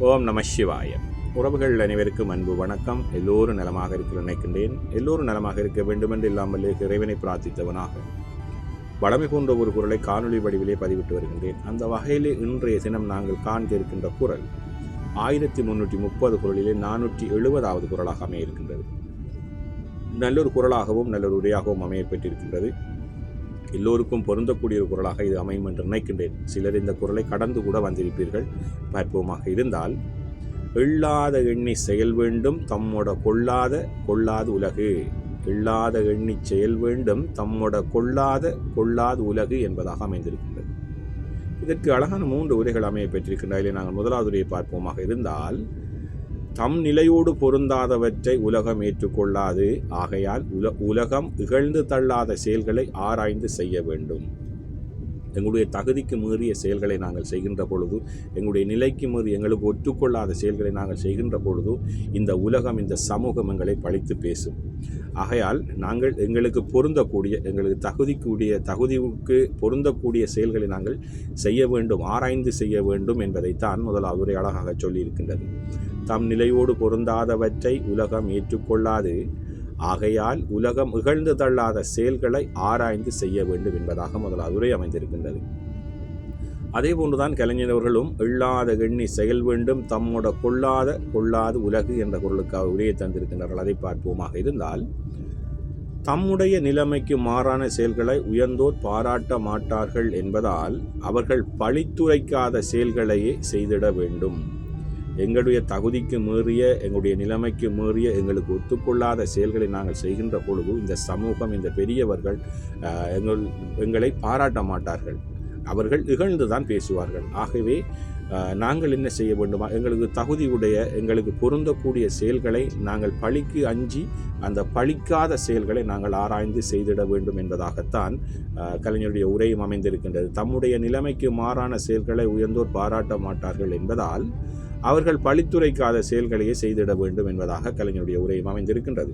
ஓம் நம சிவாய. உறவுகள் அனைவருக்கும் அன்பு வணக்கம். எல்லோரும் நலமாக இருக்க நினைக்கின்றேன். எல்லோரும் நலமாக இருக்க வேண்டுமென்று இல்லாமல் இறைவனை பிரார்த்தித்தவனாக வளமை போன்ற ஒரு குரலை காணொலி வடிவிலே பதிவிட்டு வருகின்றேன். அந்த வகையிலே இன்றைய தினம் நாங்கள் காண்க இருக்கின்ற குரல் 1330 குரலிலே 470வது குரலாக அமைய இருக்கின்றது. நல்லொரு குரலாகவும் நல்லொரு உரையாகவும் அமைய பெற்றிருக்கின்றது. எல்லோருக்கும் பொருந்தக்கூடிய ஒரு குரலாக இது அமையும் என்று நினைக்கின்றேன். சிலர் இந்த குரலை கடந்து கூட வந்திருப்பீர்கள். பார்ப்போமாக இருந்தால், எள்ளாத எண்ணி செயல் வேண்டும் தம்மோட கொள்ளாது உலகு. எள்ளாத எண்ணி செயல் வேண்டும் தம்மோட கொள்ளாது உலகு என்பதாக அமைந்திருக்கின்றது. இதற்கு அழகான 3 உரைகள் அமைய பெற்றிருக்கின்றன. நாங்கள் முதலாவது உரையை பார்ப்போமாக இருந்தால், தம் நிலையோடு பொருந்தாதவற்றை உலகம் ஏற்றுக்கொள்ளாது. ஆகையால் உலகம் இகழ்ந்து தள்ளாத செயல்களை ஆராய்ந்து செய்ய வேண்டும். எங்களுடைய தகுதிக்கு மீறிய செயல்களை நாங்கள் செய்கின்ற பொழுது, எங்களுடைய நிலைக்கு மீறி எங்களுக்கு ஒற்றுக்கொள்ளாத செயல்களை நாங்கள் செய்கின்ற பொழுது, இந்த உலகம், இந்த சமூகம் எங்களை பழித்து பேசும். ஆகையால் நாங்கள் எங்களுக்கு பொருந்தக்கூடிய, எங்களுக்கு தகுதிக்கு பொருந்தக்கூடிய செயல்களை நாங்கள் செய்ய வேண்டும், ஆராய்ந்து செய்ய வேண்டும் என்பதைத்தான் முதலாவது உரை அழகாக சொல்லியிருக்கின்றது. தம் நிலையோடு பொருந்தாதவற்றை உலகம் ஏற்றுக்கொள்ளாது. ஆகையால் உலகம் இகழ்ந்து தள்ளாத செயல்களை ஆராய்ந்து செய்ய வேண்டும் என்பதாக முதலாவது உரை அமைந்திருக்கின்றது. அதே போன்றுதான் கலைஞரவர்களும் எள்ளாத எண்ணி செயல் வேண்டும் தம்மோட கொள்ளாது உலகு என்ற குரலுக்காக உரையை தந்திருக்கின்றார்கள். அதை பார்ப்போமாக இருந்தால், தம்முடைய நிலைமைக்கு மாறான செயல்களை உயர்ந்தோர் பாராட்ட மாட்டார்கள் என்பதால் அவர்கள் பழித்துரைக்காத செயல்களையே செய்திட வேண்டும். எங்களுடைய தகுதிக்கு மீறிய, எங்களுடைய நிலைமைக்கு மீறிய, எங்களுக்கு ஒத்துக்கொள்ளாத செயல்களை நாங்கள் செய்கின்ற பொழுது இந்த சமூகம், இந்த பெரியவர்கள் எங்களை பாராட்ட மாட்டார்கள். அவர்கள் இகழ்ந்து தான் பேசுவார்கள். ஆகவே நாங்கள் என்ன செய்ய வேண்டுமா, எங்களுக்கு தகுதியுடைய, எங்களுக்கு பொருந்தக்கூடிய செயல்களை நாங்கள் பழிக்கு அஞ்சி அந்த பழிக்காத செயல்களை நாங்கள் ஆராய்ந்து செய்திட வேண்டும் என்பதாகத்தான் கலைஞருடைய உரையும் அமைந்திருக்கின்றது. தம்முடைய நிலைமைக்கு மாறான செயல்களை உயர்ந்தோர் பாராட்ட மாட்டார்கள் என்பதால் அவர்கள் பழித்துரைக்காத செயல்களையே செய்திட வேண்டும் என்பதாக கலைஞருடைய உரையும் அமைந்திருக்கின்றது.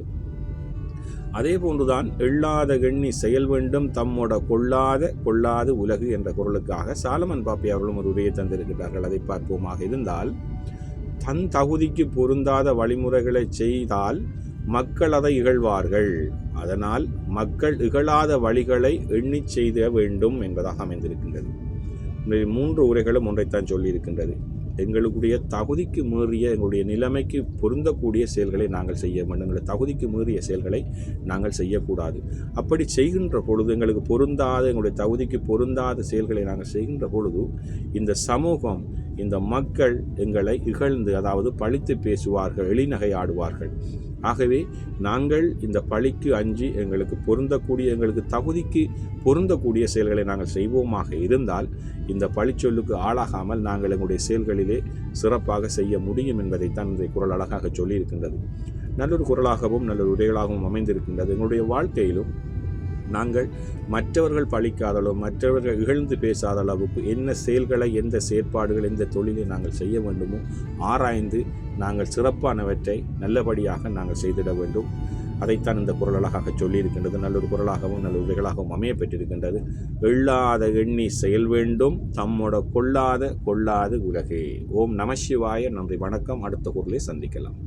அதே போன்றுதான் எள்ளாத எண்ணி செயல் வேண்டும் தம்மோட கொள்ளாது உலகு என்ற குரலுக்காக சாலமன் பாப்பி அவர்களும் ஒரு உரையை தந்திருக்கிறார்கள். அதை பார்ப்போமாக இருந்தால், தன் தகுதிக்கு பொருந்தாத வழிமுறைகளை செய்தால் மக்கள் அதை இகழ்வார்கள். அதனால் மக்கள் இகழாத வழிகளை எண்ணி செய்த வேண்டும் என்பதாக அமைந்திருக்கின்றது. 3 உரைகளும் ஒன்றைத்தான் சொல்லியிருக்கின்றது. எங்களுடைய தகுதிக்கு மீறிய, எங்களுடைய நிலைமைக்கு பொருந்தக்கூடிய செயல்களை நாங்கள் செய்ய வேண்டும். எங்களுடைய தகுதிக்கு மீறிய செயல்களை நாங்கள் செய்யக்கூடாது. அப்படி செய்கின்ற பொழுது, எங்களுக்கு பொருந்தாத, எங்களுடைய தகுதிக்கு பொருந்தாத செயல்களை நாங்கள் செய்கின்ற பொழுது இந்த சமூகம், இந்த மக்கள் எங்களை இகழ்ந்து, அதாவது பழித்து பேசுவார்கள், எளிநகையாடுவார்கள். ஆகவே நாங்கள் இந்த பழிக்கு அஞ்சி எங்களுக்கு பொருந்தக்கூடிய, எங்களுக்கு தகுதிக்கு பொருந்தக்கூடிய செயல்களை நாங்கள் செய்வோமாக இருந்தால் இந்த பழிச்சொல்லுக்கு ஆளாகாமல் நாங்கள் எங்களுடைய செயல்களிலே சிறப்பாக செய்ய முடியும் என்பதைத்தான் இந்த குரல் அழகாக சொல்லியிருக்கின்றது. நல்லொரு குரலாகவும் நல்லொரு உரைகளாகவும் அமைந்திருக்கின்றது. எங்களுடைய வாழ்க்கையிலும் நாங்கள் மற்றவர்கள் பழிக்காதளவு, மற்றவர்கள் இகழ்ந்து பேசாத அளவுக்கு என்ன செயல்களை, எந்த செயற்பாடுகள், எந்த தொழிலை நாங்கள் செய்ய வேண்டுமோ ஆராய்ந்து நாங்கள் சிறப்பானவற்றை நல்லபடியாக நாங்கள் செய்திட வேண்டும். அதைத்தான் இந்த குரல் அழகாக சொல்லியிருக்கின்றது. நல்லொரு குரலாகவும் நல்ல உரைகளாகவும் அமைய பெற்றிருக்கின்றது. எள்ளாத எண்ணி செயல் வேண்டும் தம்மோட கொள்ளாது உலகே. ஓம் நம சிவாய. நன்றி, வணக்கம். அடுத்த குரலை சந்திக்கலாம்.